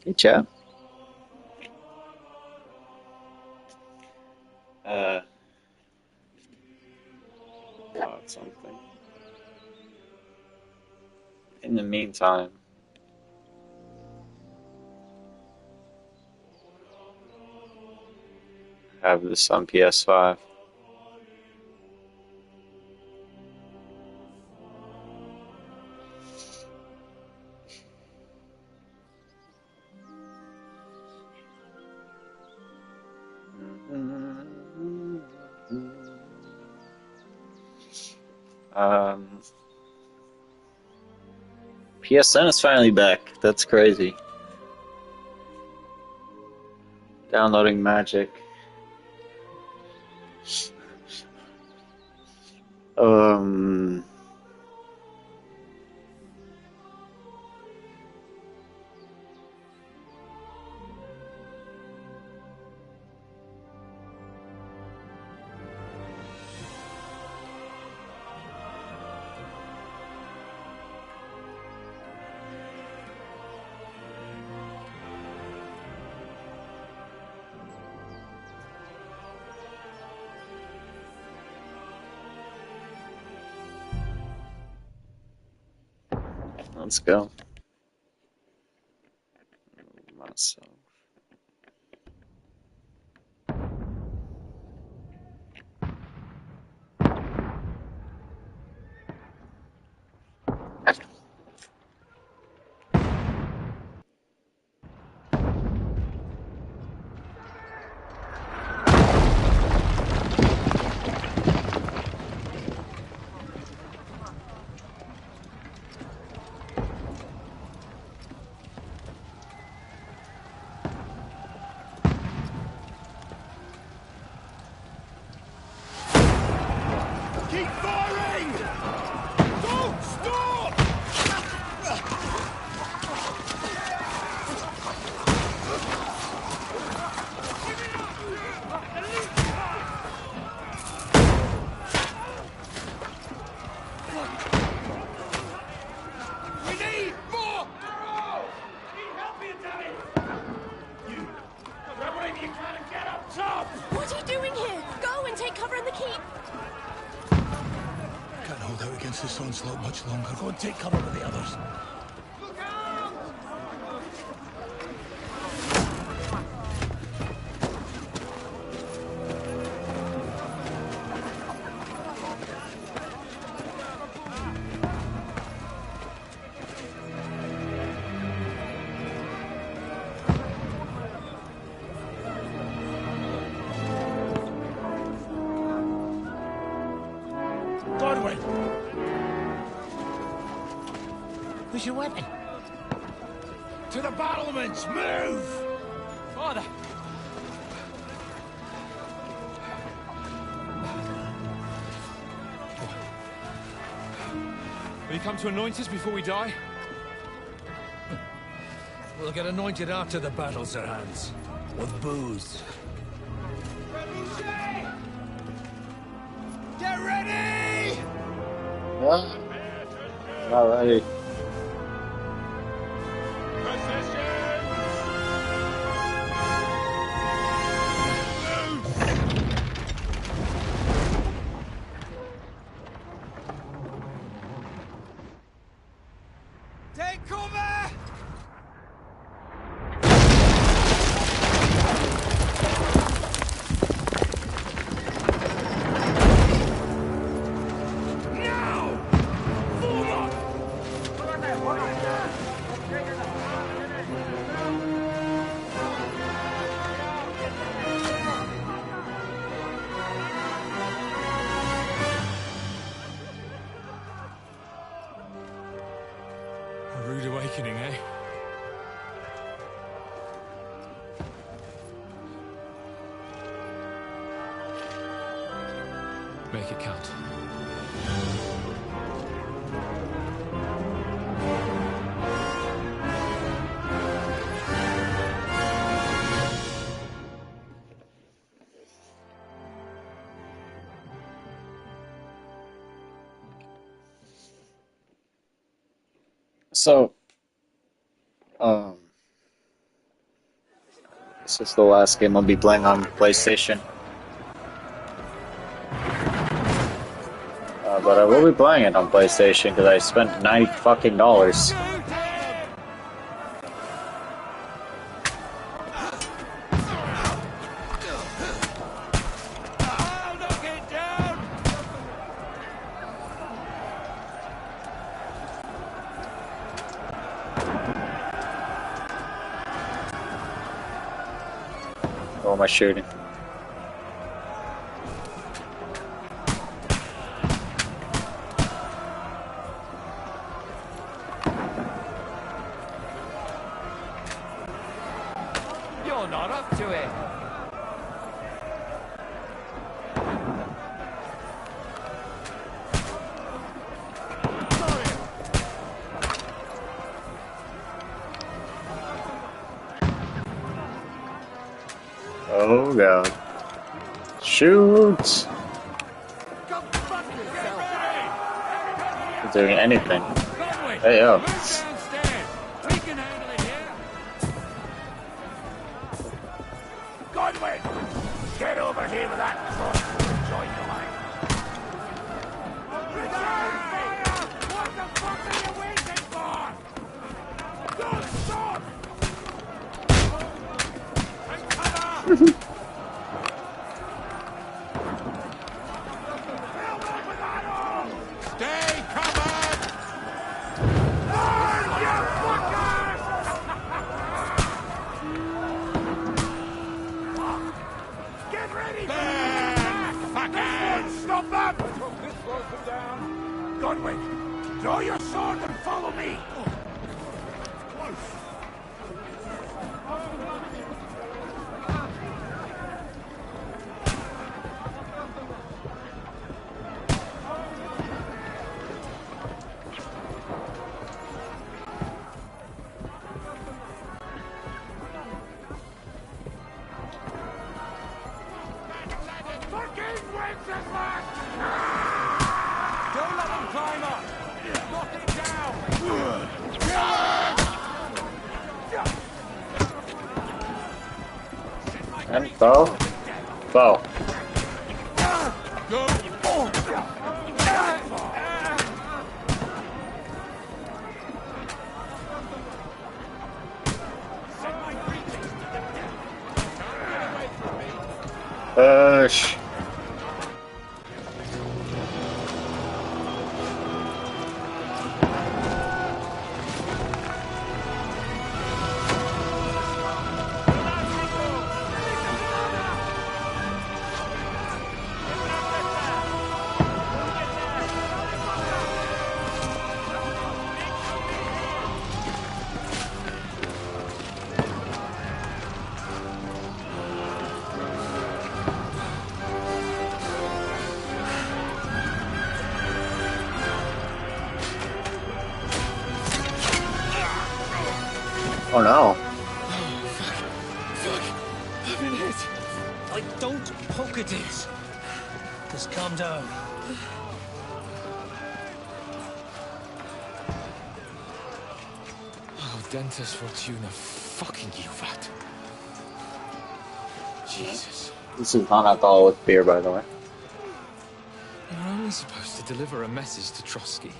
Good job. Uh, Thought something. In the meantime, have this on PS5. Um, PSN is finally back. That's crazy. Downloading Magic. Um, Let's go. Myself. Keep firing! Don't stop! We need more! Need help here, damn it! You! Grab whatever you can and get up top! What are you doing here? Go and take cover in the keep. Can't hold out against this onslaught much longer. Go and take cover with the others. Godwin! Where's your weapon? To the battlements! Move! Father! Will you come to anoint us before we die? We'll get anointed after the battles are hands. With booze. Get ready! Yeah, not ready. Take cover! Now! Forward! A rude awakening, eh? Make it count. So, um, This is the last game I'll be playing on PlayStation. But I will be playing it on PlayStation because I spent $90 fucking dollars. What am I shooting? You're not up to it. Oh god. Shoot! Not doing anything. Hey yo. We can handle it here. Godwin, get over here with that cross and join the line. What the fuck are you waiting for? Don't stop! Take cover! Stay covered! Oh, you fuckers! Get ready for the fuckers! Stop them! This slows them down. Godwin, draw your sword and follow me. Fucking Wenceslas! Don't let them climb up! Knock it down! And bow. Bow. Go! Push. Oh no. Fuck! I've been hit! Don't poke at it. Just calm down. Oh, Dentist Fortuna, fucking you, vat. Jesus. This is not alcohol with beer, by the way. You're only supposed to deliver a message to Trotsky.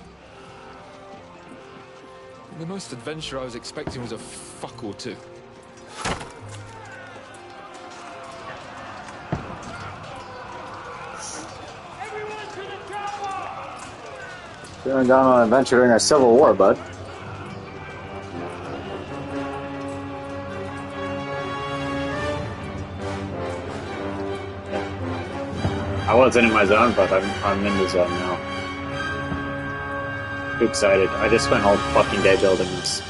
The most adventure I was expecting was a fuck or two. Going down on an adventure during a civil war, bud. I wasn't in my zone, but I'm in the zone now. Too excited. I just spent all fucking day building this.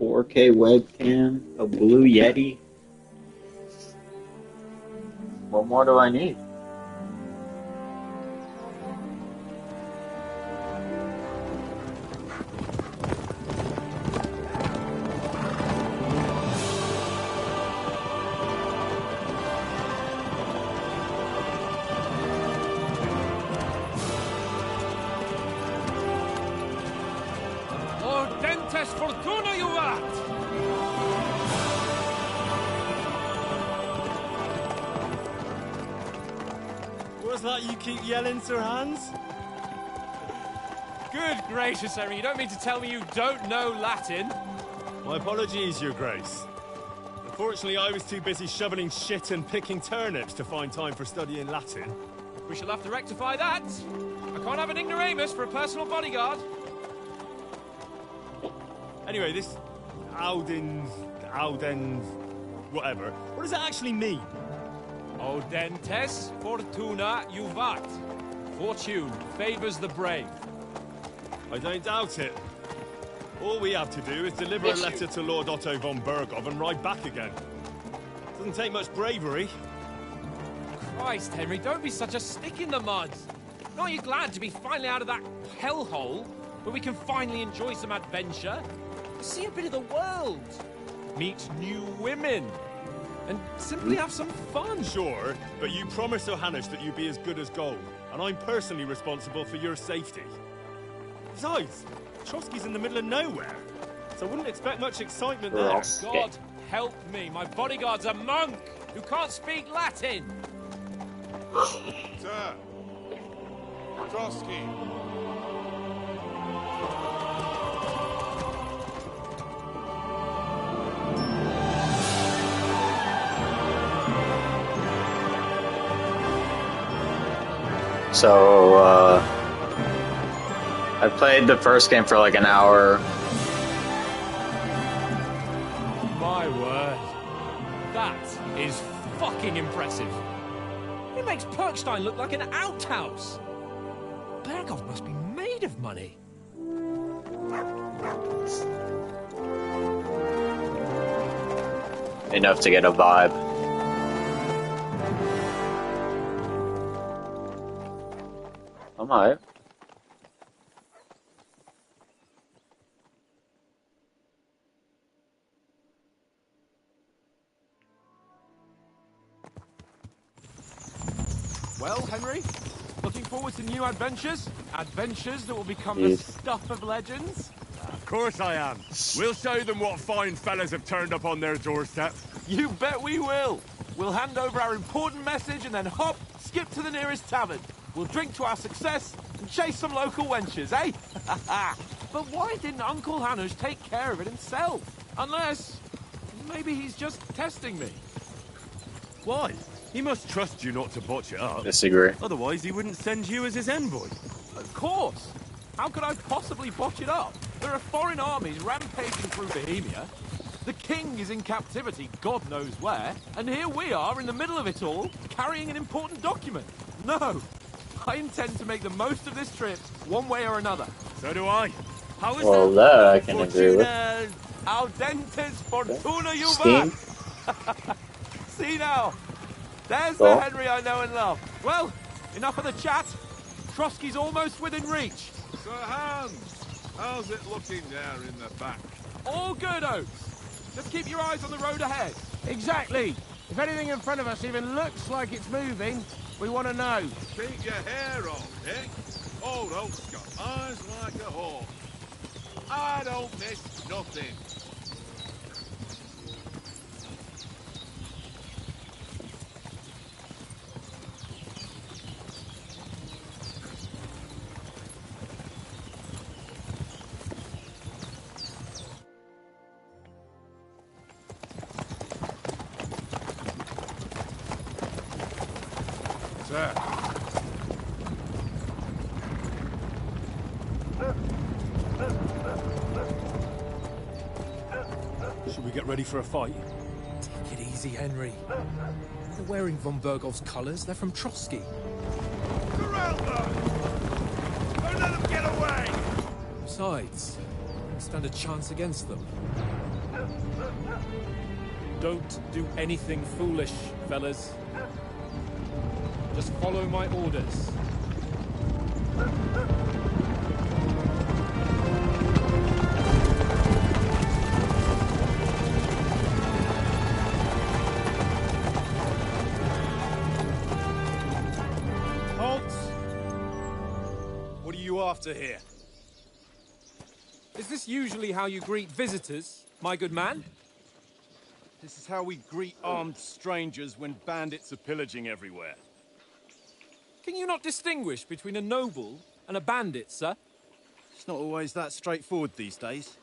4K webcam, a Blue Yeti. What more do I need? Ordentes fortuna juvat! What's that you keep yelling, Sir Hans? Good gracious, Henry, you don't mean to tell me you don't know Latin? My apologies, Your Grace. Unfortunately, I was too busy shoveling shit and picking turnips to find time for studying Latin. We shall have to rectify that. I can't have an ignoramus for a personal bodyguard. Anyway, this Auden, whatever. What does that actually mean? Audentes fortuna juvat. Fortune favors the brave. I don't doubt it. All we have to do is deliver a letter to Lord Otto von Bergov and ride back again. Doesn't take much bravery. Christ, Henry, don't be such a stick in the mud. Aren't you glad to be finally out of that hellhole where we can finally enjoy some adventure? See a bit of the world. Meet new women. And simply have some fun. Sure, but you promised Johannes that you'd be as good as gold, and I'm personally responsible for your safety. Besides, Trotsky's in the middle of nowhere, so I wouldn't expect much excitement there. God help me, my bodyguard's a monk who can't speak Latin. Sir, Trotsky. So, I played the first game for like an hour. My word. That is fucking impressive. It makes Perkstein look like an outhouse. Bergov must be made of money. Enough to get a vibe. I'm alright. Well, Henry, looking forward to new adventures? Adventures that will become the stuff of legends? Of course I am. We'll show them what fine fellas have turned up on their doorstep. You bet we will. We'll hand over our important message and then hop, skip to the nearest tavern. We'll drink to our success and chase some local wenches, eh? But why didn't Uncle Hanush take care of it himself? Unless, maybe he's just testing me. Why? He must trust you not to botch it up. Disagree. Otherwise, he wouldn't send you as his envoy. Of course. How could I possibly botch it up? There are foreign armies rampaging through Bohemia. The king is in captivity, God knows where. And here we are in the middle of it all, carrying an important document. No. I intend to make the most of this trip, one way or another. So do I. How is Well, that? that I can agree with. Audentes fortuna Scheme? juvat. See now. There's Well. the Henry I know and love. Well, enough of the chat. Trotsky's almost within reach. Sir Hans, how's it looking there in the back? All good, Oates. Just keep your eyes on the road ahead. Exactly. If anything in front of us even looks like it's moving, we want to know. Keep your hair on, Dick. Old Oak's got eyes like a hawk. I don't miss nothing. Sir. Should we get ready for a fight? Take it easy, Henry. They're wearing von Bergov's colours. They're from Trotsky. Corral them! Don't let them get away! Besides, I don't stand a chance against them. Don't do anything foolish, fellas. Just follow my orders. Halt! What are you after here? Is this usually how you greet visitors, my good man? This is how we greet armed strangers when bandits are pillaging everywhere. Can you not distinguish between a noble and a bandit, sir? It's not always that straightforward these days.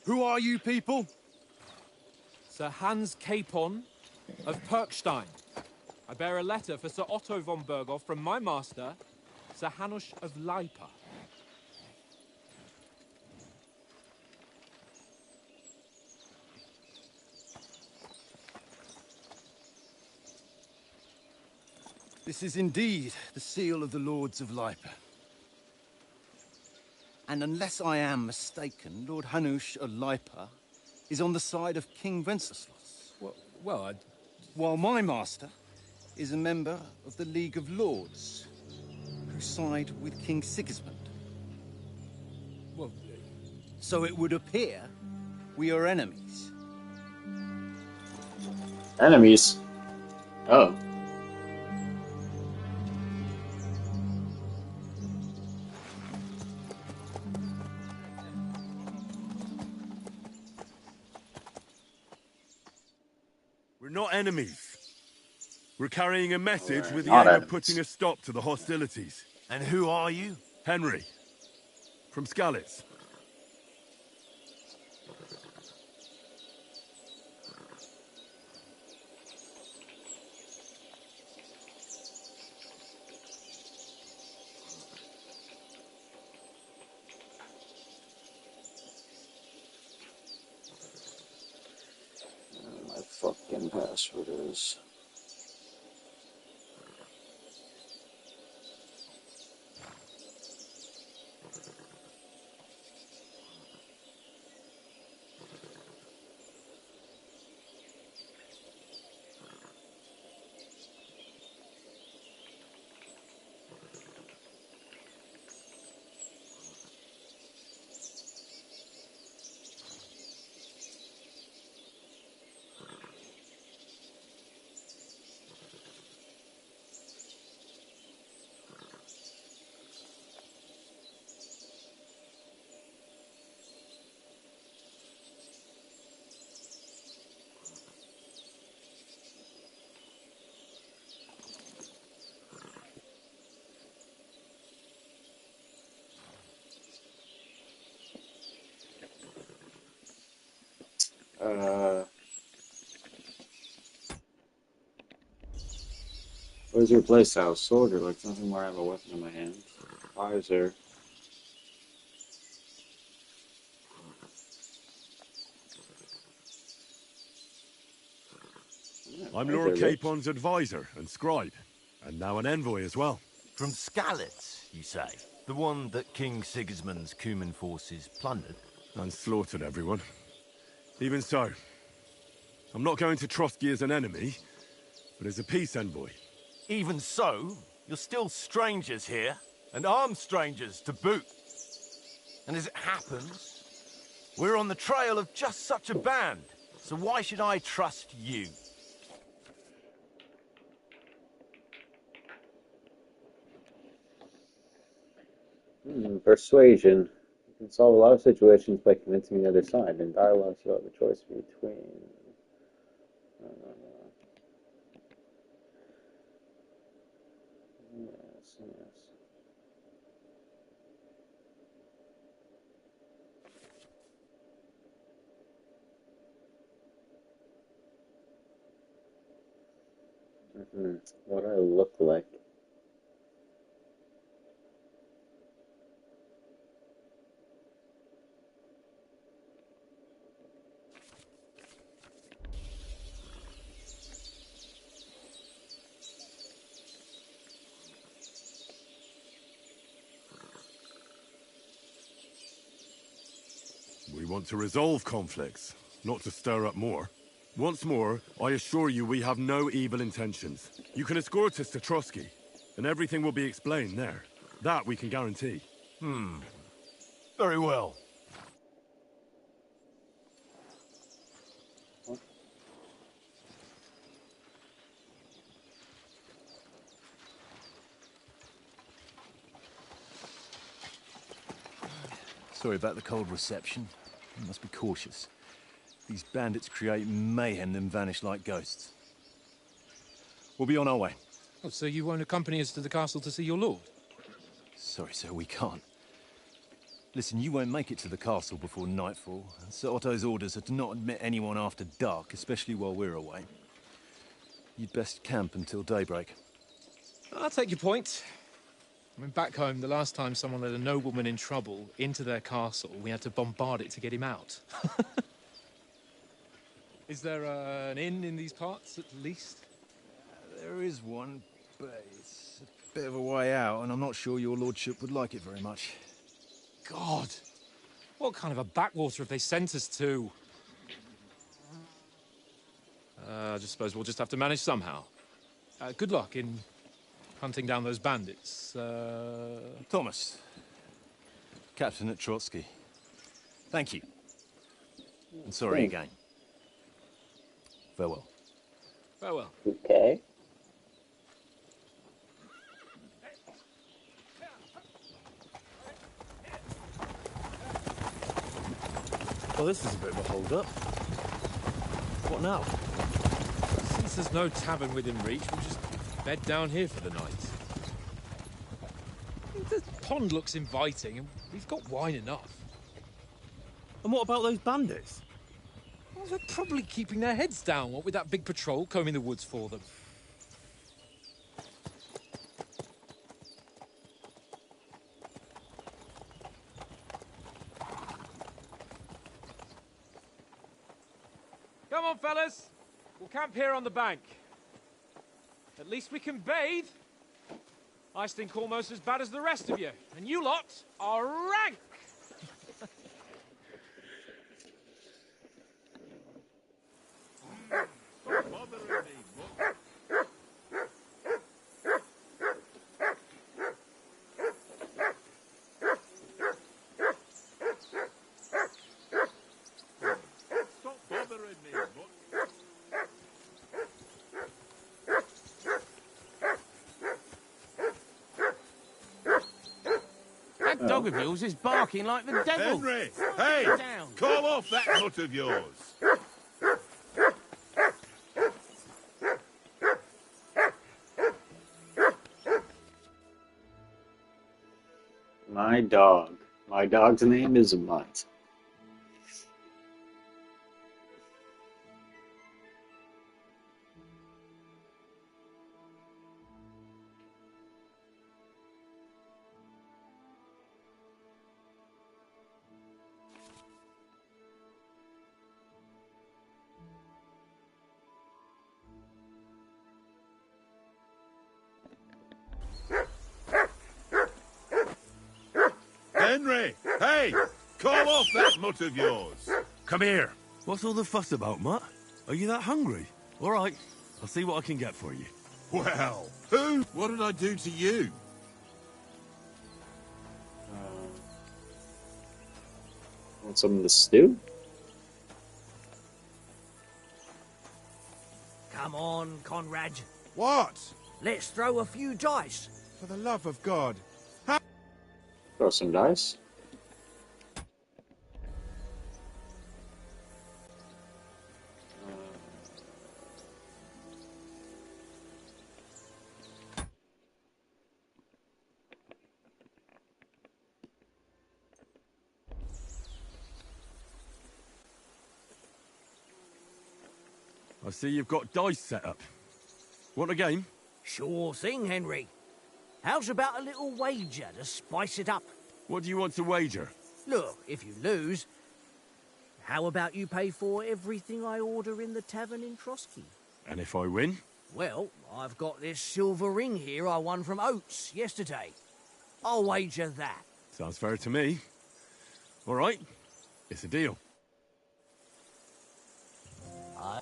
Who are you people? Sir Hans Capon of Perkstein. I bear a letter for Sir Otto von Berghoff from my master, Sir Hanush of Leipa. This is indeed the seal of the Lords of Leipa. And unless I am mistaken, Lord Hanush of Leipa is on the side of King Wenceslas. Well, While my master is a member of the League of Lords, who side with King Sigismund. well, So it would appear we are enemies. Enemies? Oh. We're not enemies. We're carrying a message We're with the not aim enemies. of putting a stop to the hostilities. And who are you? Henry, from Skalitz. My fucking password is. Where's your playstyle? Sword or like nothing where I have a weapon in my hand? Visor. Yeah, I'm visor, Lord bitch. Capon's advisor and scribe, and now an envoy as well. From Skalitz, you say? The one that King Sigismund's Cuman forces plundered? And slaughtered everyone. Even so, I'm not going to Trotsky as an enemy, but as a peace envoy. Even so, you're still strangers here, and armed strangers to boot. And as it happens, we're on the trail of just such a band, so why should I trust you? Persuasion. You can solve a lot of situations by convincing the other side. In dialogues, you have a choice between. Yes, yes. What do I look like? We want to resolve conflicts, not to stir up more. Once more, I assure you we have no evil intentions. You can escort us to Trotsky, and everything will be explained there. That we can guarantee. Very well. Sorry about the cold reception. You must be cautious. These bandits create mayhem then vanish like ghosts. We'll be on our way. Oh, so you won't accompany us to the castle to see your lord? Sorry, sir, we can't. Listen, you won't make it to the castle before nightfall. Sir Otto's orders are to not admit anyone after dark, especially while we're away. You'd best camp until daybreak. I'll take your point. I mean, back home, the last time someone let a nobleman in trouble into their castle, we had to bombard it to get him out. Is there an inn in these parts, at least? There is one, but it's a bit of a way out, and I'm not sure your lordship would like it very much. God! What kind of a backwater have they sent us to? I just suppose we'll just have to manage somehow. Good luck in hunting down those bandits. Thomas, captain at Trotsky. Thank you. And sorry again. Farewell. Farewell. Okay. Well, this is a bit of a hold-up. What now? Since there's no tavern within reach, we'll just bed down here for the night. The pond looks inviting, and we've got wine enough. And what about those bandits? Well, they're probably keeping their heads down, what with that big patrol combing the woods for them. Come on, fellas. We'll camp here on the bank. At least we can bathe. I stink almost as bad as the rest of you, and you lot are rank! Stop bothering me, mutt. Stop bothering me, mutt. That dog of yours is barking like the devil. Henry! Hey! Down. Call off that nut of yours! My dog. My dog's name is Mutt. Henry! Hey! Call off that mutt of yours! Come here. What's all the fuss about, Mutt? Are you that hungry? All right, I'll see what I can get for you. Well, who? What did I do to you? Want some of the stew? Come on, Conrad. What? Let's throw a few dice. For the love of God. Throw some dice. I see you've got dice set up. Want a game? Sure thing, Henry. How's about a little wager to spice it up? What do you want to wager? Look, if you lose, how about you pay for everything I order in the tavern in Trotsky? And if I win? Well, I've got this silver ring here I won from Oates yesterday. I'll wager that. Sounds fair to me. All right, it's a deal. God.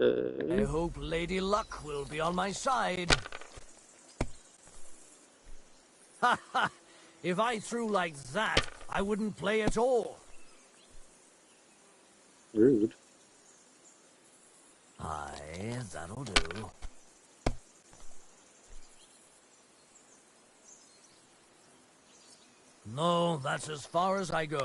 Uh, I okay. hope Lady Luck will be on my side. Ha ha! If I threw like that, I wouldn't play at all. Rude. Aye, that'll do. No, that's as far as I go.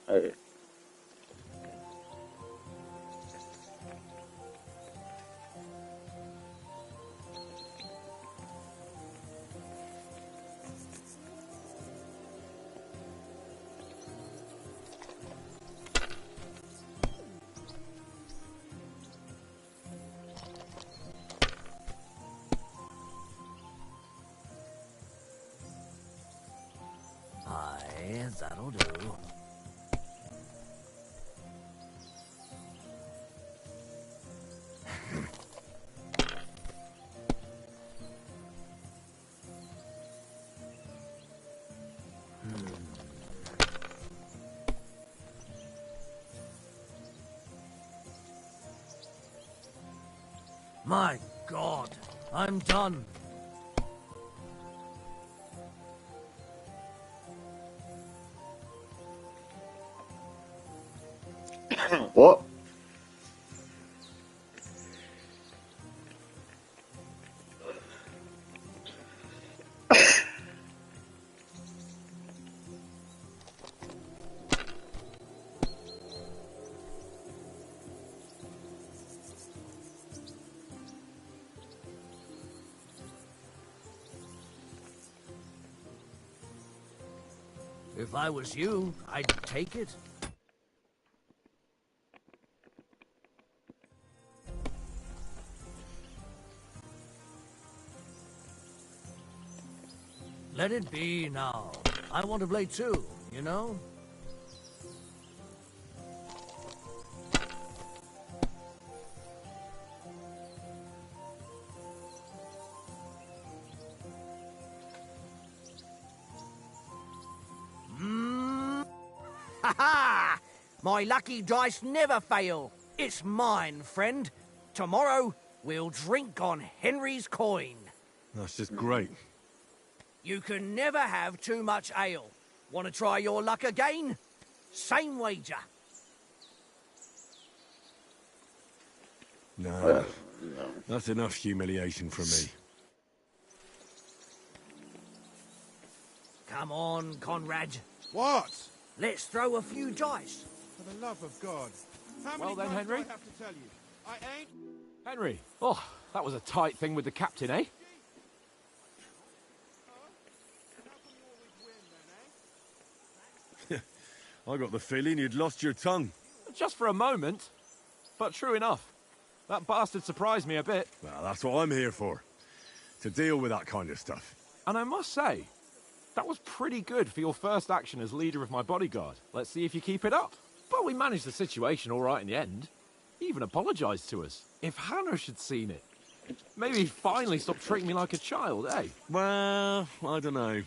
Okay. Aye, that'll do. My God, I'm done. What? If I was you, I'd take it. Let it be now. I want to play too, you know? Ha ha! My lucky dice never fail. It's mine, friend. Tomorrow, we'll drink on Henry's coin. That's just great. You can never have too much ale. Want to try your luck again? Same wager. No, that's enough humiliation from me. Come on, Conrad. What? Let's throw a few dice. For the love of God. How Well many then, times Henry. do I have to tell you? I ain't... Henry, oh, that was a tight thing with the captain, eh? I got the feeling you'd lost your tongue. Just for a moment. But true enough. That bastard surprised me a bit. Well, that's what I'm here for. To deal with that kind of stuff. And I must say, that was pretty good for your first action as leader of my bodyguard. Let's see if you keep it up. But we managed the situation all right in the end. He even apologized to us. If Hanush had seen it, maybe he'd finally stop treating me like a child, eh? Well, I don't know.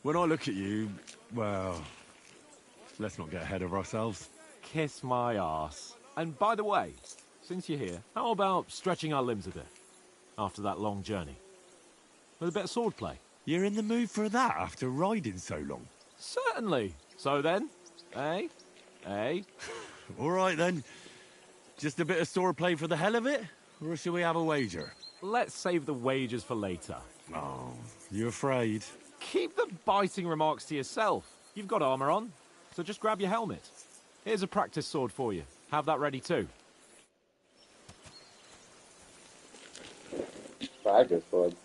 When I look at you, well, let's not get ahead of ourselves. Kiss my arse. And by the way, since you're here, how about stretching our limbs a bit after that long journey? With a bit of swordplay. You're in the mood for that after riding so long? Certainly. So then, eh? Eh? All right then. Just a bit of swordplay for the hell of it? Or shall we have a wager? Let's save the wagers for later. Oh, you afraid? Keep the biting remarks to yourself. You've got armor on, so just grab your helmet. Here's a practice sword for you. Have that ready too. Practice would.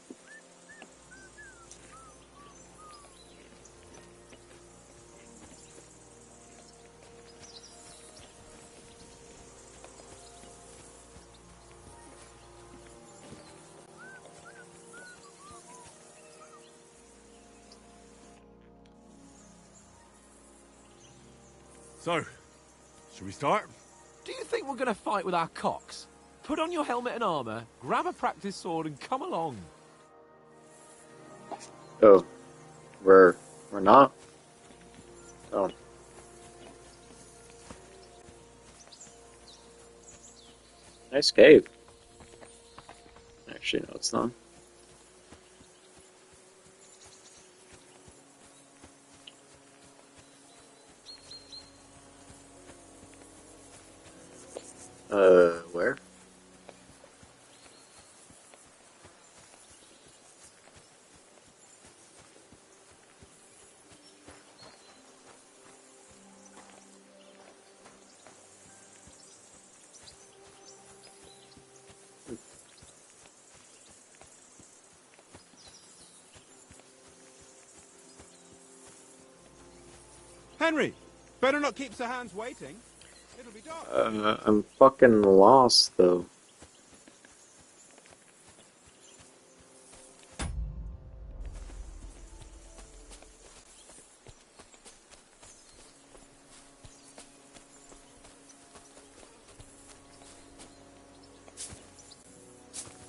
So, should we start? Do you think we're going to fight with our cocks? Put on your helmet and armor, grab a practice sword, and come along. Oh, we're not. Oh, nice cave. Actually, no, it's not. Where? Henry, better not keep Sir Hans waiting. It'll be dark. I'm fucking lost, though.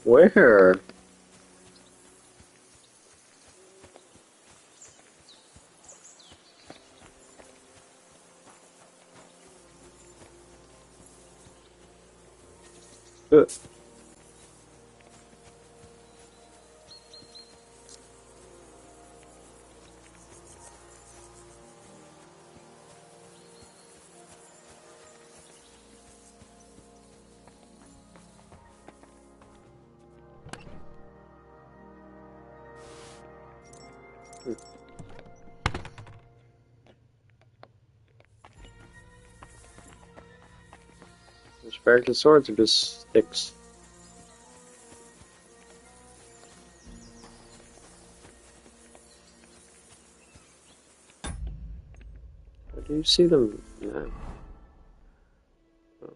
Where? Uh. Those practice swords are just sticks. Where do you see them? Yeah. Oh.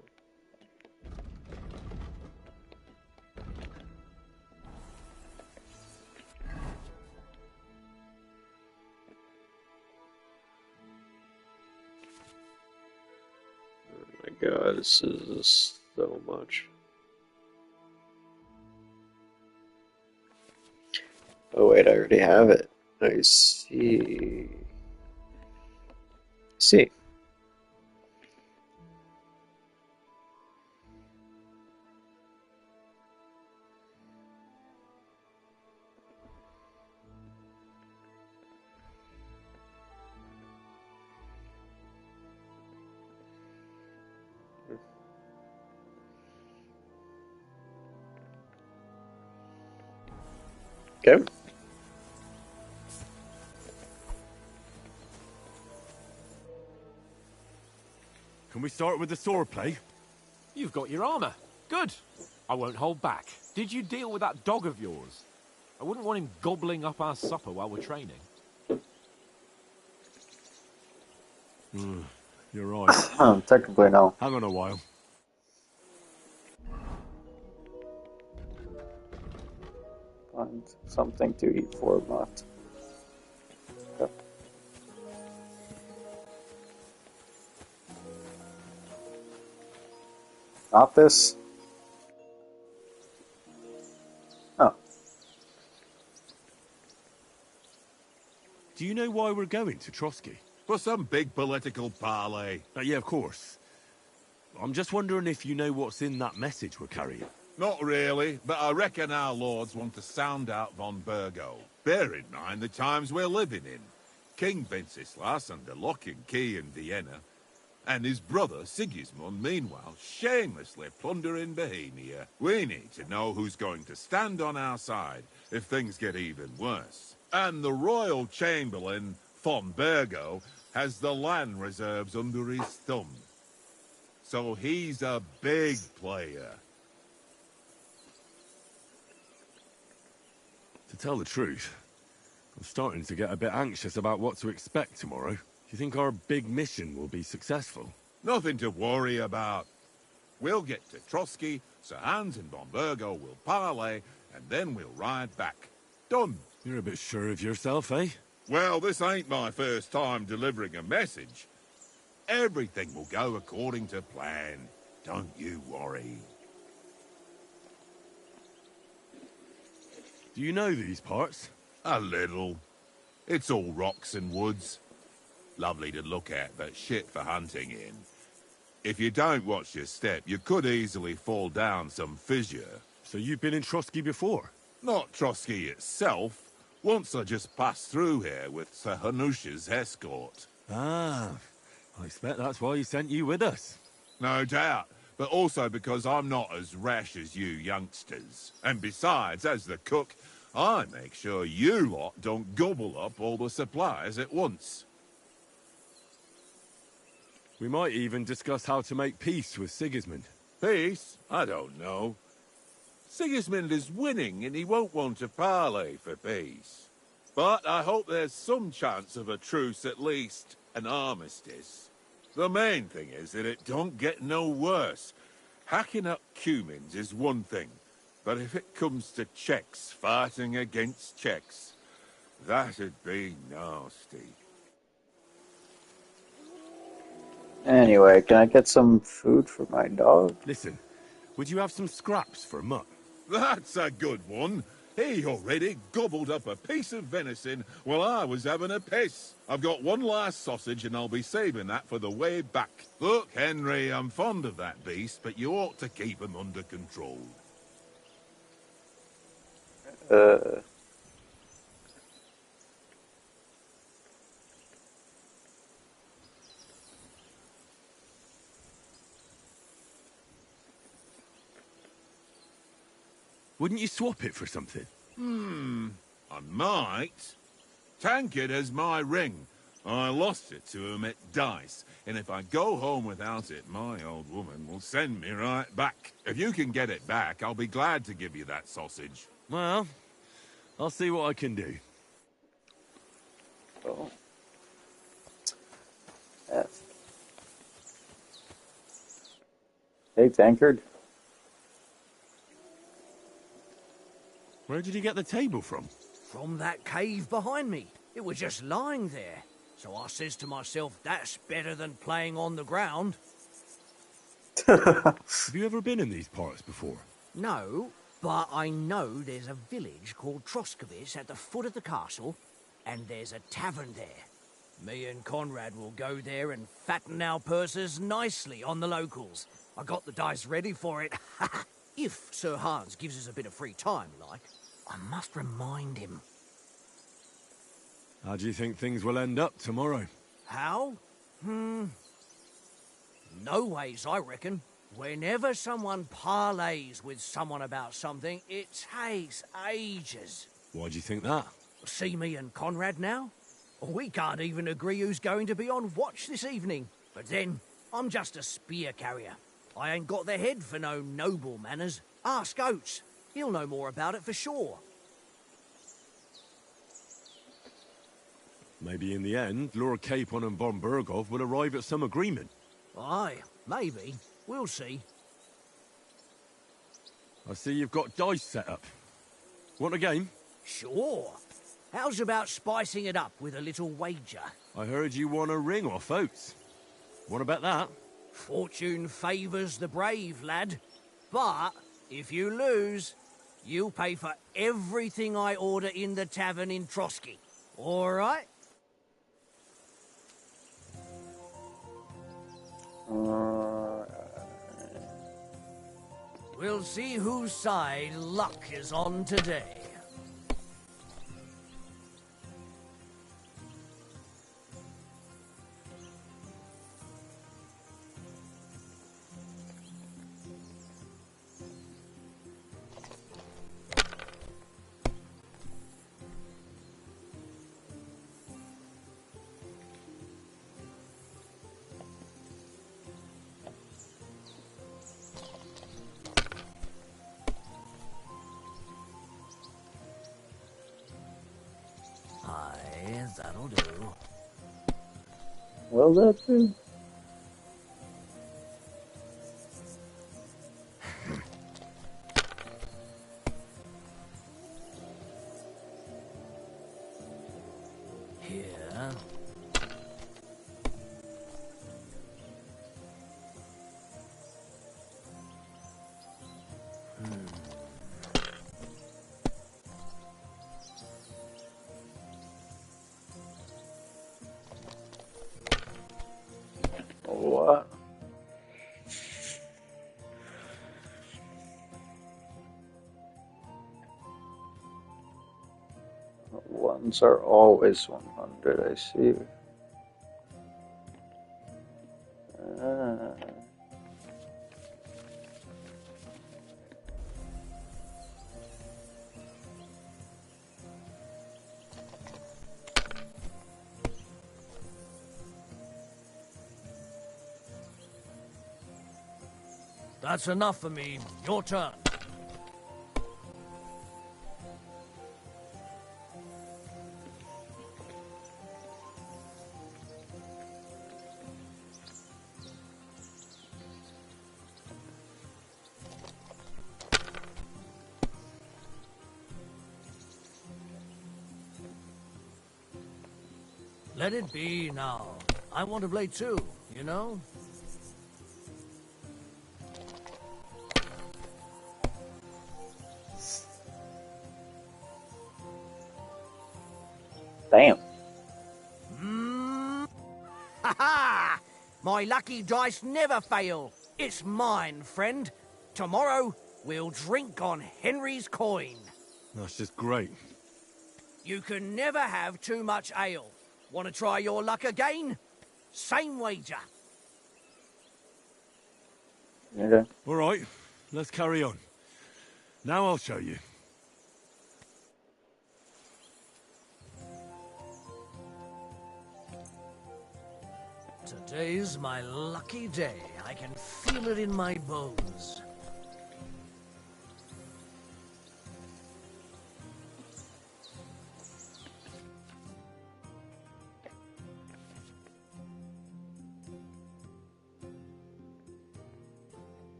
Oh my god, this is so much. Oh wait, I already have it. I see. See. Okay. Can we start with the sword play? You've got your armor. Good. I won't hold back. Did you deal with that dog of yours? I wouldn't want him gobbling up our supper while we're training. You're right. Technically, no. Hang on a while. Find something to eat for Mutt. Okay. Not this. Oh. Do you know why we're going to Trotsky? For some big political parley. Yeah, of course. I'm just wondering if you know what's in that message we're carrying. Not really, but I reckon our lords want to sound out von Burgo. Bear in mind the times we're living in. King Wenceslas under lock and key in Vienna, and his brother Sigismund, meanwhile, shamelessly plundering Bohemia. We need to know who's going to stand on our side if things get even worse. And the royal chamberlain, von Burgo, has the land reserves under his thumb. So he's a big player. tell the truth, I'm starting to get a bit anxious about what to expect tomorrow. Do you think our big mission will be successful? Nothing to worry about. We'll get to Trotsky, Sir Hans and Von Burgo will parley, and then we'll ride back. Done. You're a bit sure of yourself, eh? Well, this ain't my first time delivering a message. Everything will go according to plan. Don't you worry. Do you know these parts? A little. It's all rocks and woods. Lovely to look at, but shit for hunting in. If you don't watch your step, you could easily fall down some fissure. So you've been in Trotsky before? Not Trotsky itself. Once I just passed through here with Sir Hanush's escort. Ah, I expect that's why he sent you with us. No doubt, but also because I'm not as rash as you youngsters. And besides, as the cook, I make sure you lot don't gobble up all the supplies at once. We might even discuss how to make peace with Sigismund. Peace? I don't know. Sigismund is winning and he won't want to parley for peace. But I hope there's some chance of a truce at least, an armistice. The main thing is that it don't get no worse. Hacking up Cumins is one thing, but if it comes to Czechs fighting against Czechs, that'd be nasty. Anyway, can I get some food for my dog? Listen, would you have some scraps for a mutt? That's a good one. He already gobbled up a piece of venison while I was having a piss. I've got one last sausage and I'll be saving that for the way back. Look, Henry, I'm fond of that beast, but you ought to keep him under control. Wouldn't you swap it for something? I might. Tankard has my ring. I lost it to him at dice, and if I go home without it, my old woman will send me right back. If you can get it back, I'll be glad to give you that sausage. Well, I'll see what I can do. Oh. Yes. Hey, Tankard. Where did you get the table from? From that cave behind me. It was just lying there. So I says to myself, that's better than playing on the ground. Have you ever been in these parts before? No, but I know there's a village called Troskovic at the foot of the castle, and there's a tavern there. Me and Conrad will go there and fatten our purses nicely on the locals. I got the dice ready for it. If Sir Hans gives us a bit of free time, like, I must remind him. How do you think things will end up tomorrow? How? No ways, I reckon. Whenever someone parleys with someone about something, it takes ages. Why do you think that? See me and Conrad now? We can't even agree who's going to be on watch this evening. But then, I'm just a spear carrier. I ain't got the head for no noble manners. Ask Oates. He'll know more about it for sure. Maybe in the end, Lord Capon and Von Burgov will arrive at some agreement. Aye, maybe. We'll see. I see you've got dice set up. Want a game? Sure. How's about spicing it up with a little wager? I heard you won a ring off Oates. Want to bet that? Fortune favours the brave, lad. But if you lose, you'll pay for everything I order in the tavern in Trotsky. All right? We'll see whose side luck is on today. that'll do. Will that do? Here. What? Ones are always 100, I see. Ah. That's enough for me. Your turn. Let it be now. I want to play too, you know? Damn. Ha ha! My lucky dice never fail. It's mine, friend. Tomorrow, we'll drink on Henry's coin. That's just great. You can never have too much ale. Want to try your luck again? Same wager. Okay. All right, let's carry on. Now I'll show you. Today's my lucky day. I can feel it in my bones.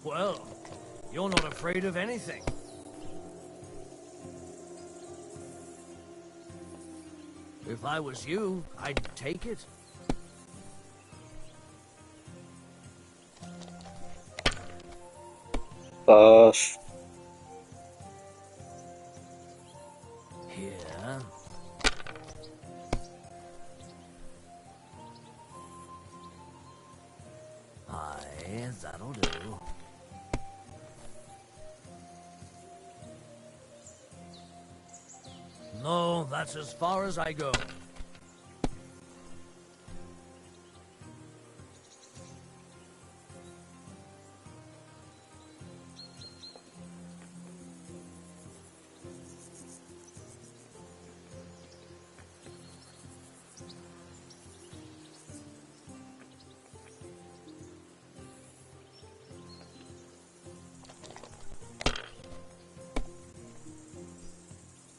Well, you're not afraid of anything. If I was you, I'd take it. Here. Aye, that'll do. No, that's as far as I go.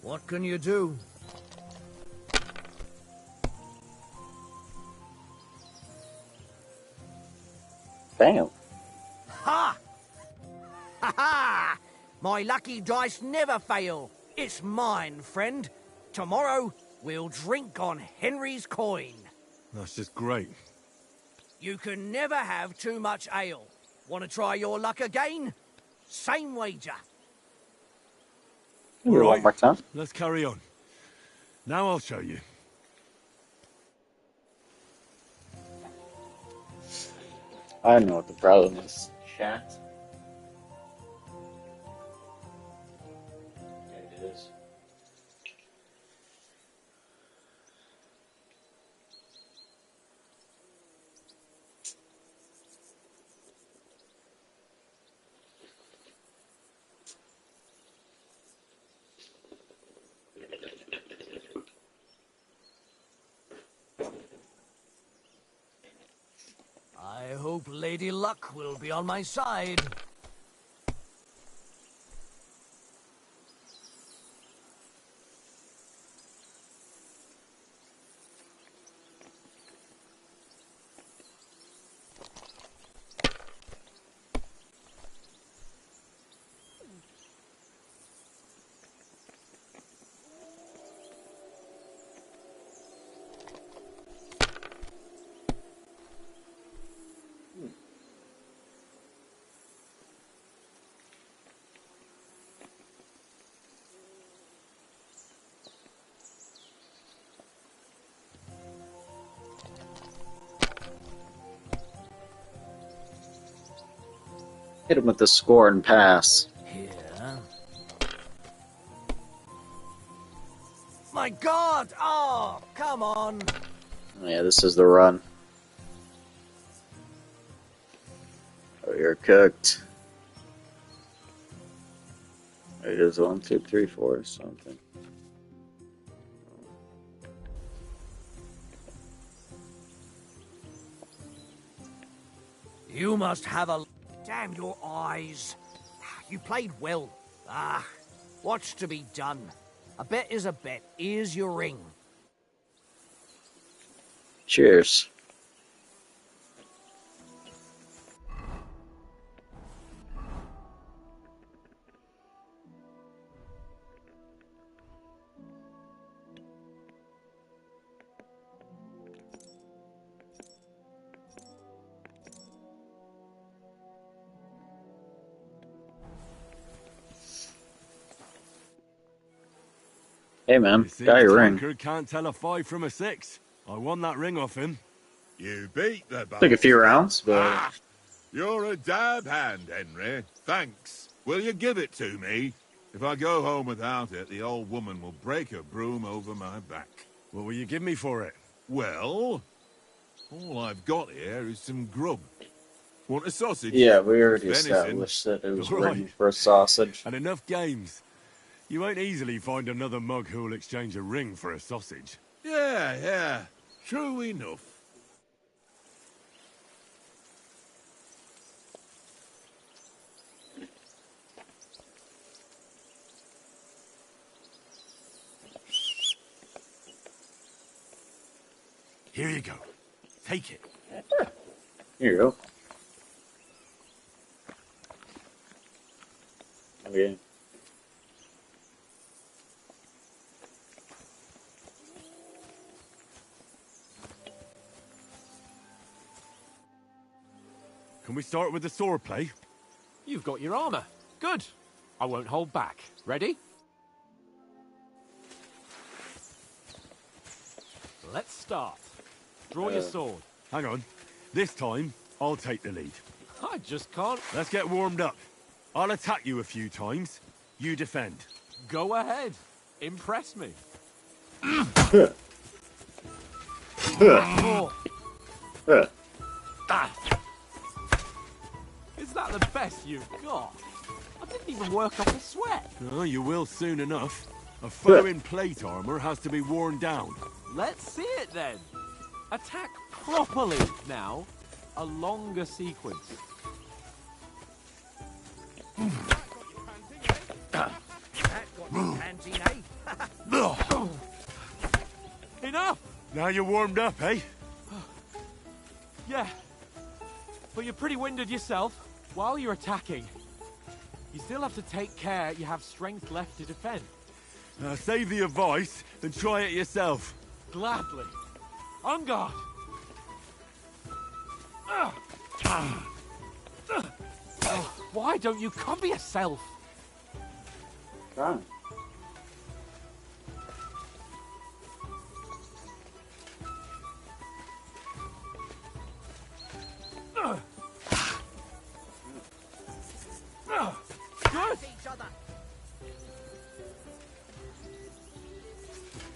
What can you do? Damn. Ha! Ha ha! My lucky dice never fail. It's mine, friend. Tomorrow, we'll drink on Henry's coin. That's just great. You can never have too much ale. Want to try your luck again? Same wager. All One right, more time. let's carry on. Now I'll show you. I know what the problem is. Chat. luck will be on my side. Hit him with the score and pass. Here. My God! Oh, come on! Oh, yeah, this is the run. Oh, you're cooked. It is 1, 2, 3, 4 or something. You must have a... Damn your eyes. You played well. Ah, what's to be done? A bet is a bet. Here's your ring. Cheers. Hey man, got your ring. Tankard can't tell a 5 from a 6. I won that ring off him. You beat the bastard. Took a few rounds, but Ah, you're a dab hand, Henry. Thanks. Will you give it to me? If I go home without it, the old woman will break her broom over my back. What will you give me for it? Well, all I've got here is some grub. Want a sausage? yeah, we already Venison. established that it was Right. written for a sausage. And enough games. You won't easily find another mug who'll exchange a ring for a sausage. Yeah. True enough. Here you go. Take it. Here you go. Okay. Can we start with the sword play? You've got your armor. Good. I won't hold back. Ready? Let's start. Draw your sword. Hang on. This time, I'll take the lead. I just can't. Let's get warmed up. I'll attack you a few times. You defend. Go ahead. Impress me. Is that the best you've got? I didn't even work up a sweat. Oh, you will soon enough. A foe in plate armor has to be worn down. Let's see it then. Attack properly now. A longer sequence. That got me panting, eh? Enough! Now you're warmed up, eh? Yeah. But you're pretty winded yourself. While you're attacking, you still have to take care you have strength left to defend. Save the advice, then try it yourself. Gladly. On guard. Why don't you cover yourself? Trying. Good.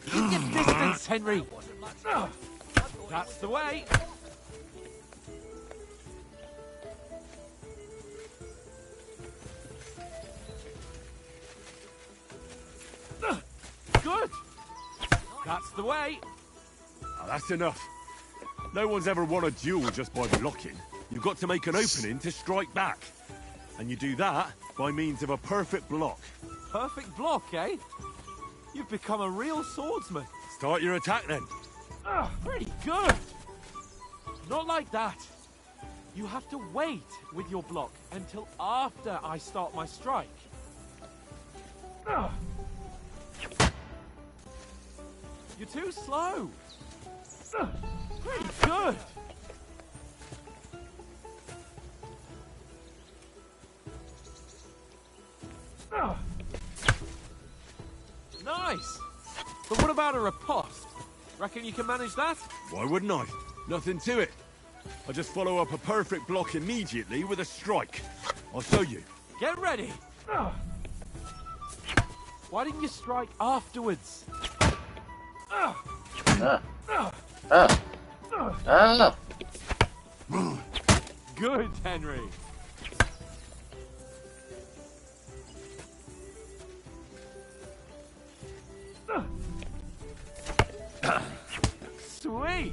Keep your distance, Henry. That's the way. Good. That's the way. That's enough. No one's ever won a duel just by blocking. You've got to make an opening to strike back. And you do that by means of a perfect block. Perfect block, eh? You've become a real swordsman. Start your attack then. Pretty good. Not like that. You have to wait with your block until after I start my strike. You're too slow. Pretty good. Nice. But what about a riposte? Reckon you can manage that? Why wouldn't I? Nothing to it. I just follow up a perfect block immediately with a strike. I'll show you. Get ready. Why didn't you strike afterwards? Good, Henry. Sweet.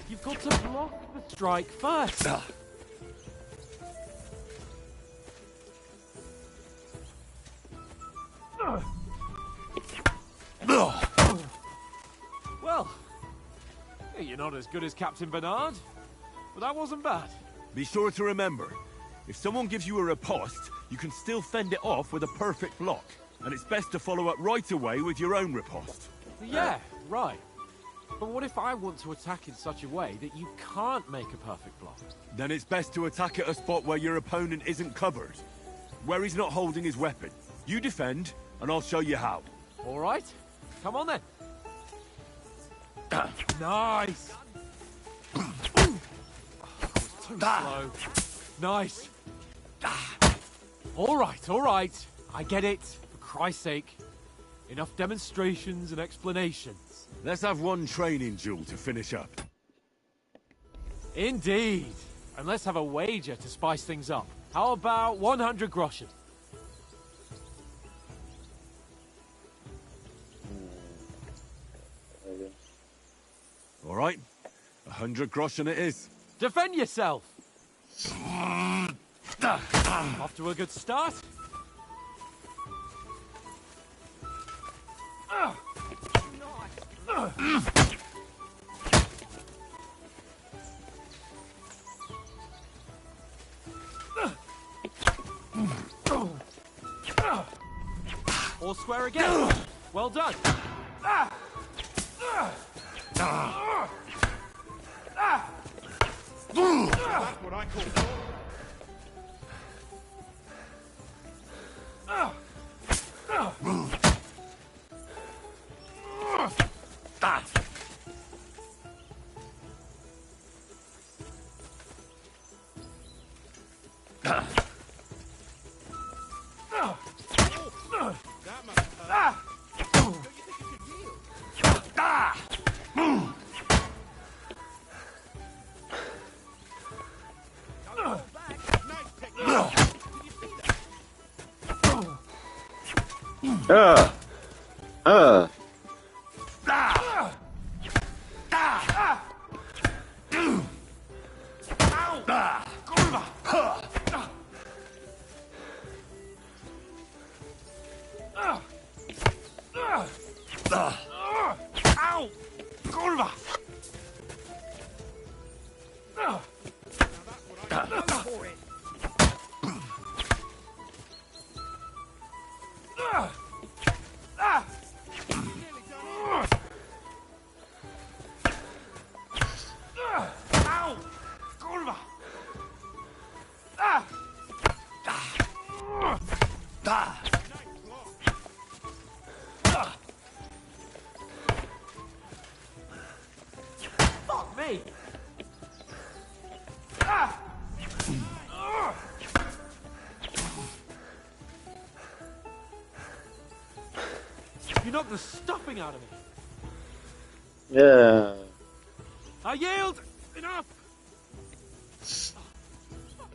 You've got to block the strike first. Well, you're not as good as Captain Bernard, but that wasn't bad. Be sure to remember, if someone gives you a riposte, you can still fend it off with a perfect block. And it's best to follow up right away with your own riposte. Yeah, right. But what if I want to attack in such a way that you can't make a perfect block? Then it's best to attack at a spot where your opponent isn't covered. Where he's not holding his weapon. You defend, and I'll show you how. All right. Come on then. Nice. Too slow. Nice. All right. I get it. For Christ's sake. Enough demonstrations and explanations. Let's have one training duel to finish up. Indeed. And let's have a wager to spice things up. How about 100 groschen? All right. 100 groschen it is. Defend yourself. Off to a good start. All square again. Well done. That's what I call Fuck me. You knocked the stuffing out of me. Yeah. I yield. Enough.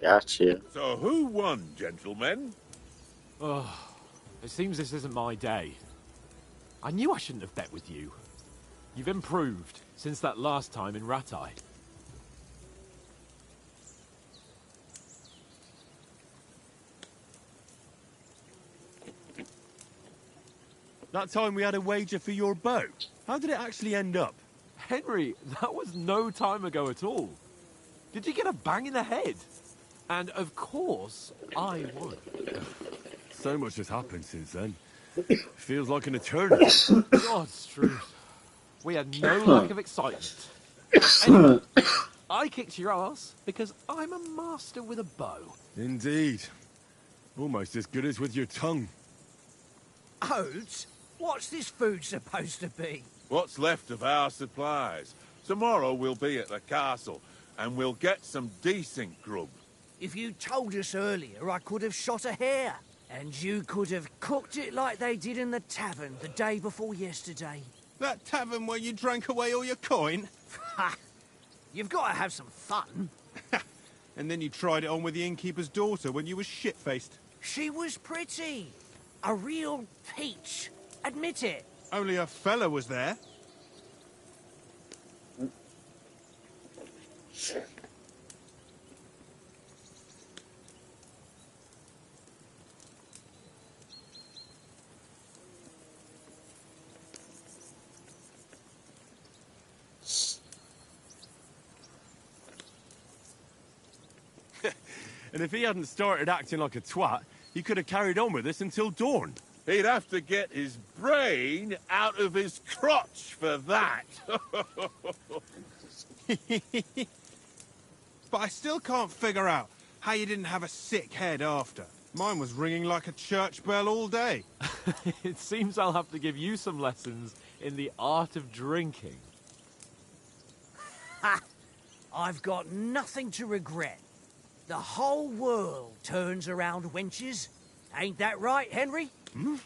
Gotcha. So who won, gentlemen? Oh, it seems this isn't my day. I knew I shouldn't have bet with you. You've improved since that last time in Ratai. That time we had a wager for your bow. How did it actually end up? Henry, that was no time ago at all. Did you get a bang in the head? And of course, I won. So much has happened since then. Feels like an eternity. God's truth. We had no lack of excitement. Anyway, I kicked your ass because I'm a master with a bow. Indeed. Almost as good as with your tongue. Oats? What's this food supposed to be? What's left of our supplies. Tomorrow we'll be at the castle, and we'll get some decent grub. If you told us earlier, I could have shot a hare. And you could have cooked it like they did in the tavern the day before yesterday. That tavern where you drank away all your coin? Ha! You've got to have some fun. And then you tried it on with the innkeeper's daughter when you were shit-faced. She was pretty. A real peach. Admit it. Only a fella was there. And if he hadn't started acting like a twat, he could have carried on with us until dawn. He'd have to get his brain out of his crotch for that. But I still can't figure out how you didn't have a sick head after. Mine was ringing like a church bell all day. It seems I'll have to give you some lessons in the art of drinking. Ha! I've got nothing to regret. The whole world turns around wenches. Ain't that right, Henry? Hmm?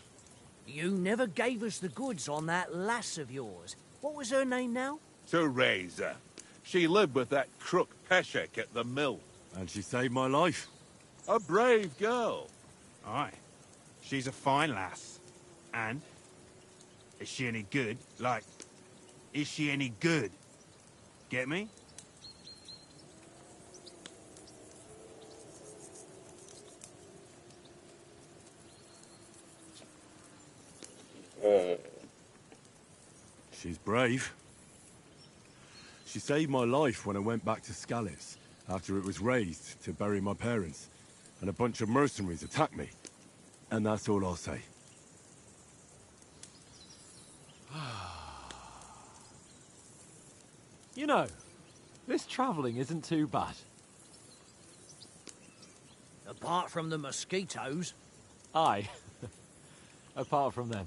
You never gave us the goods on that lass of yours. What was her name now? Teresa. She lived with that crook Peshek at the mill. And she saved my life. A brave girl. Aye. She's a fine lass. And? Is she any good? Like, is she any good? Get me? She's brave. She saved my life when I went back to Scallis after it was razed to bury my parents, and a bunch of mercenaries attacked me. And that's all I'll say. You know, this travelling isn't too bad. Apart from the mosquitoes. Aye. Apart from them.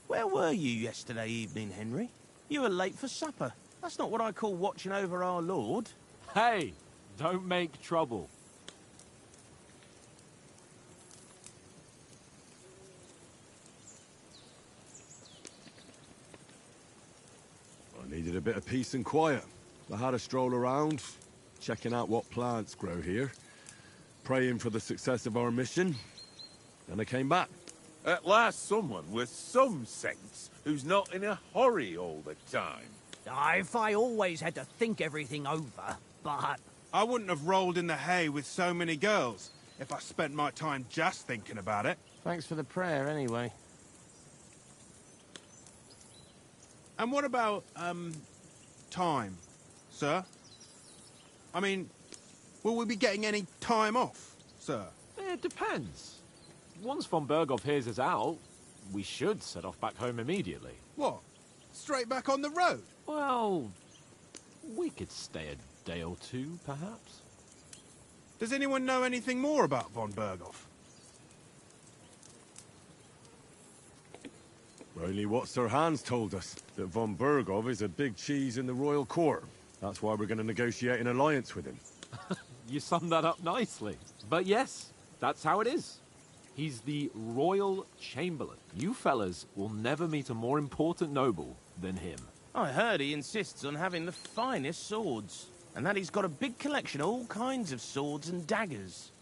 Where were you yesterday evening, Henry? You were late for supper. That's not what I call watching over our lord. Hey, don't make trouble. I needed a bit of peace and quiet. I had a stroll around, checking out what plants grow here, praying for the success of our mission, and I came back. At last someone with some sense who's not in a hurry all the time. If I always had to think everything over, but... I wouldn't have rolled in the hay with so many girls if I spent my time just thinking about it. Thanks for the prayer, anyway. And what about, time, sir? I mean, will we be getting any time off, sir? It depends. Once von Berghoff hears us out, we should set off back home immediately. What? Straight back on the road? Well, we could stay a day or two, perhaps. Does anyone know anything more about von Berghoff? Only what Sir Hans told us, that von Berghoff is a big cheese in the royal court. That's why we're going to negotiate an alliance with him. You summed that up nicely. But yes, that's how it is. He's the Royal Chamberlain. You fellas will never meet a more important noble than him. I heard he insists on having the finest swords, and that he's got a big collection of all kinds of swords and daggers.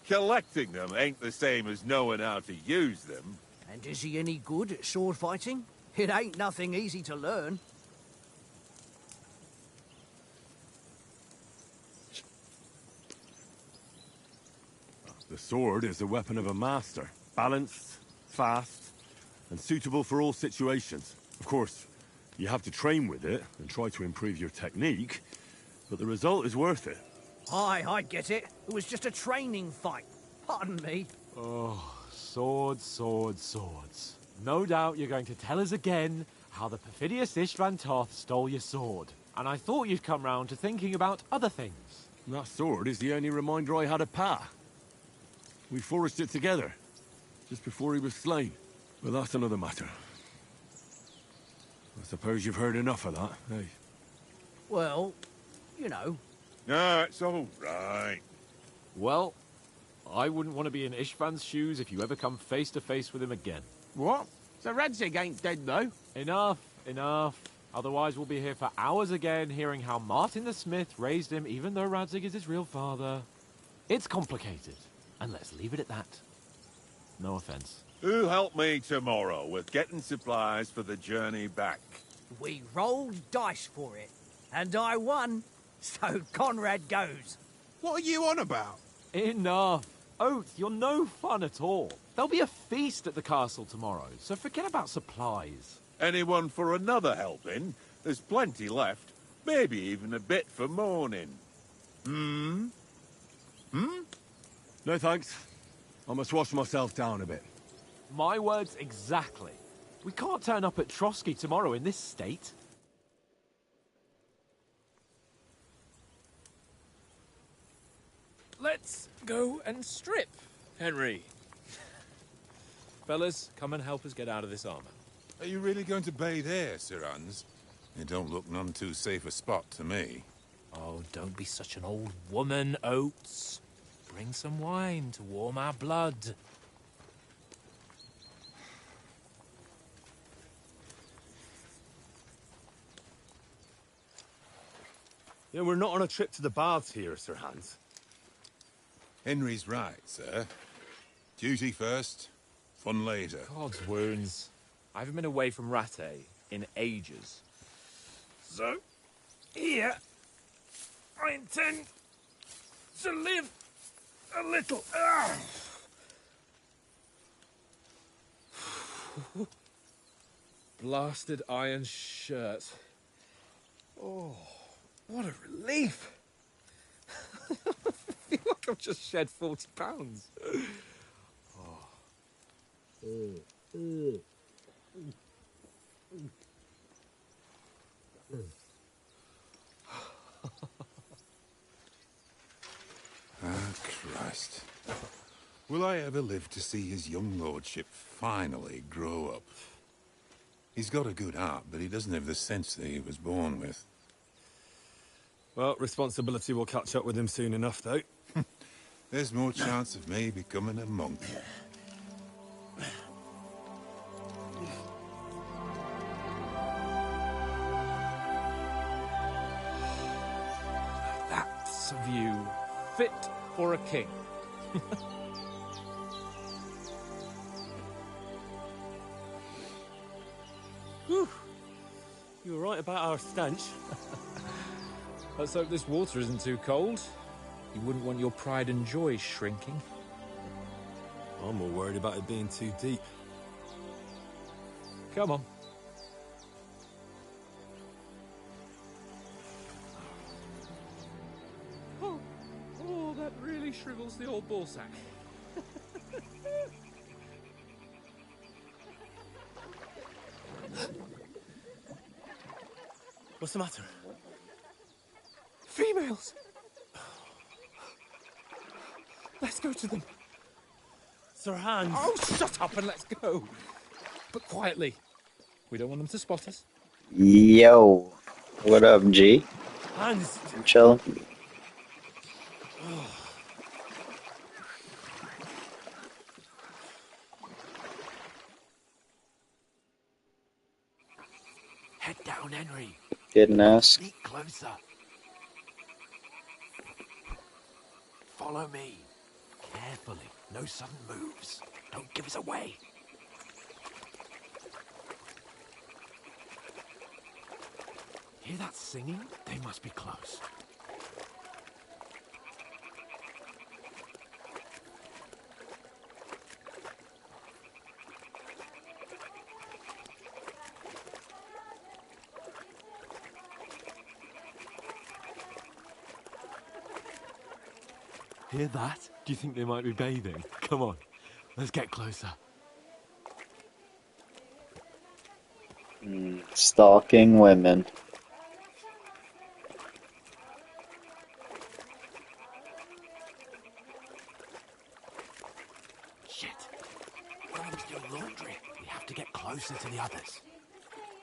Collecting them ain't the same as knowing how to use them. And is he any good at sword fighting? It ain't nothing easy to learn. The sword is a weapon of a master. Balanced, fast, and suitable for all situations. Of course, you have to train with it and try to improve your technique, but the result is worth it. Aye, I get it. It was just a training fight. Pardon me. Oh, swords, swords, swords. No doubt you're going to tell us again how the perfidious Istvan Toth stole your sword. And I thought you'd come round to thinking about other things. That sword is the only reminder I had of Pa. We forged it together, just before he was slain. But that's another matter. I suppose you've heard enough of that, eh? Well, you know. No, it's all right. Well, I wouldn't want to be in Istvan's shoes if you ever come face to face with him again. What? So Radzig ain't dead, though? Enough, enough. Otherwise we'll be here for hours again hearing how Martin the Smith raised him even though Radzig is his real father. It's complicated, and let's leave it at that. No offense. Who'll help me tomorrow with getting supplies for the journey back? We rolled dice for it, and I won. So Conrad goes. What are you on about? Enough. Oath, you're no fun at all. There'll be a feast at the castle tomorrow, so forget about supplies. Anyone for another helping? There's plenty left. Maybe even a bit for morning. Hmm? No thanks. I must wash myself down a bit. My words exactly. We can't turn up at Trotsky tomorrow in this state. Let's go and strip, Henry. Fellas, come and help us get out of this armor. Are you really going to bathe here, Sir Hans? It don't look none too safe a spot to me. Oh, don't be such an old woman, Oates. Bring some wine to warm our blood. Yeah, we're not on a trip to the baths here, Sir Hans. Henry's right, sir. Duty first, fun later. God's wounds. I haven't been away from Rattay in ages. So, here, I intend to live a little. Blasted iron shirt. Oh, what a relief. I feel like I've just shed 40 pounds. Christ. Will I ever live to see his young lordship finally grow up? He's got a good heart, but he doesn't have the sense that he was born with. Well, responsibility will catch up with him soon enough, though. There's more chance of me becoming a monk. That's a view fit for a king. Whew. You were right about our stench. Let's hope this water isn't too cold. You wouldn't want your pride and joy shrinking. I'm more worried about it being too deep. Come on. Oh, that really shrivels the old ball sack. What's the matter? Females! Let's go to them. Sir Hans! Oh, shut up and let's go. But quietly. We don't want them to spot us. Yo, what up, G? Hans! I'm chilling. Head down, Henry. Didn't ask. Sneak closer. Follow me. Carefully. No sudden moves. Don't give us away. Hear that singing? They must be close. Hear that? Do you think they might be bathing? Come on, let's get closer. Stalking women. Shit. Grandma's doing laundry. We have to get closer to the others.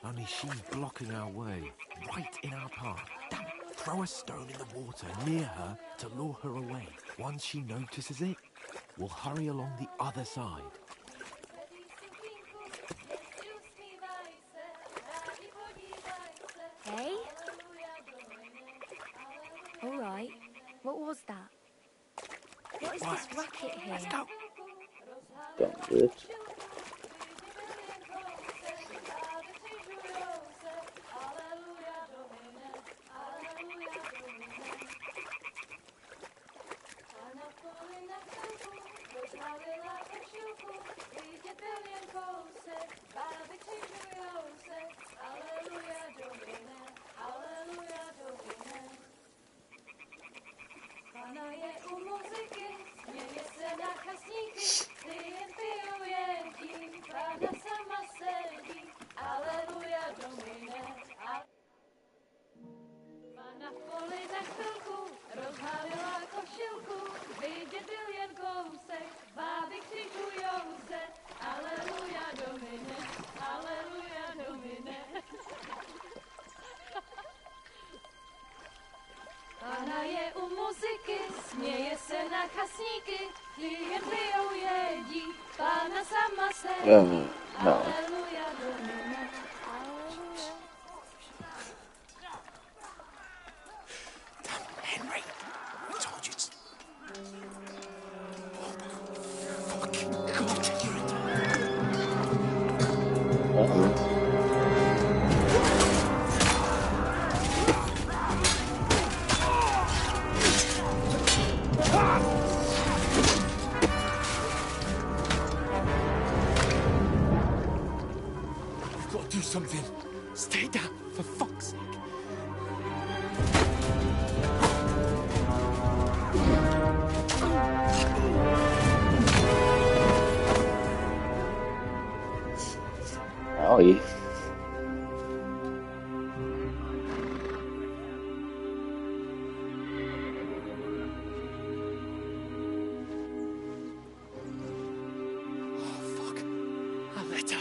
Only she's blocking our way, right in our path. Damn it. Throw a stone in the water near her to lure her away. Once she notices it, we'll hurry along the other side. Hey? All right. What was that? What is this racket here? Let's go. Don't do it. Pána je u muzyky, směje se na kasníky, ty jen pijou jedí, Pána sama sedí, Aleluja, Domine, Aleluja. Henry, I told you. Fucking God, you're in. We've got to do something. Stay down, for fuck's sake. Owie. Oh, fuck. A letter.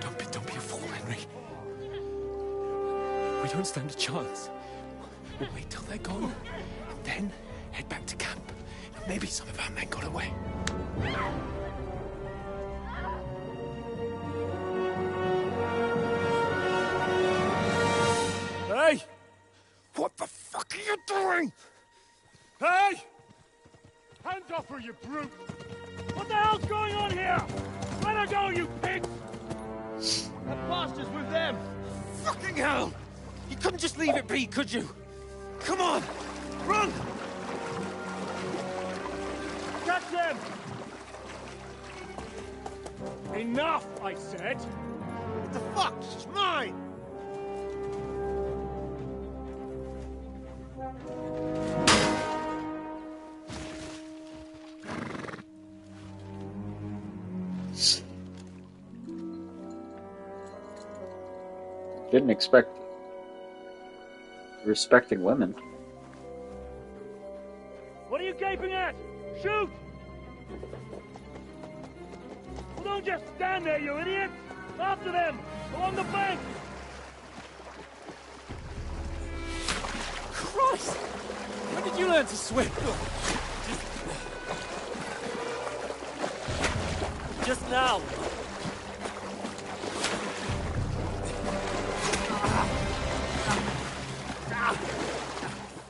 Don't be a fool, Henry. We don't stand a chance. We'll wait till they're gone, and then head back to camp. Maybe some of our men got away. Hey! What the fuck are you doing? Hey! Hands off her, you brute! What the hell's going on here? Let her go, you pigs! That bastard's with them! Fucking hell! You couldn't just leave it be, could you? Come on! Run! Catch them! Enough, I said! What the fuck? She's mine! Didn't expect respecting women. What are you gaping at? Shoot! Well, don't just stand there, you idiot! After them! Along the bank! Christ! When did you learn to swim? Just now!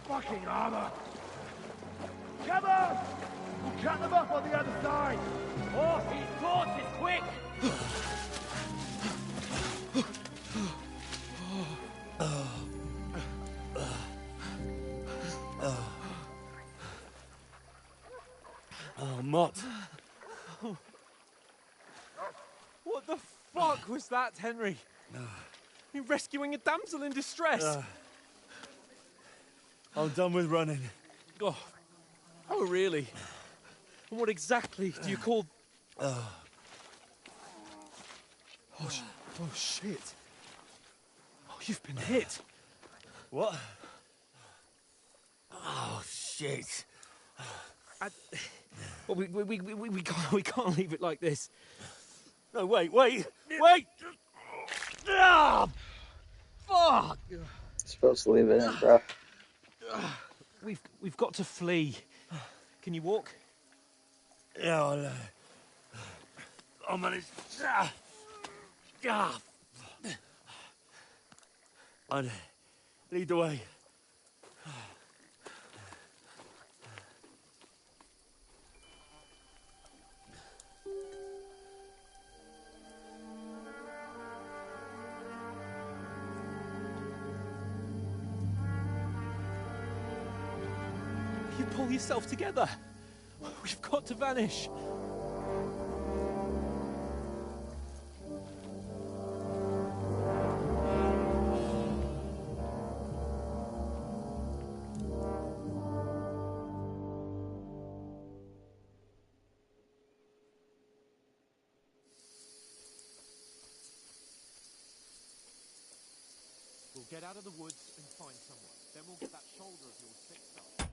Fucking armor! Cover! We'll cut them off on the other side! Oh, he's caught it, quick! Oh, Mott. What the fuck was that, Henry? You're rescuing a damsel in distress. I'm done with running. Oh, really? And what exactly do you call... Oh, shit. Oh, you've been hit. What? Oh, shit. Well, we can't leave it like this. No, wait! Ah, fuck! Supposed to leave it in, bro. We've got to flee. Can you walk? Yeah, I'll manage. I'd lead the way. You pull yourself together. We've got to vanish. We'll get out of the woods and find someone. Then we'll get that shoulder of yours fixed up.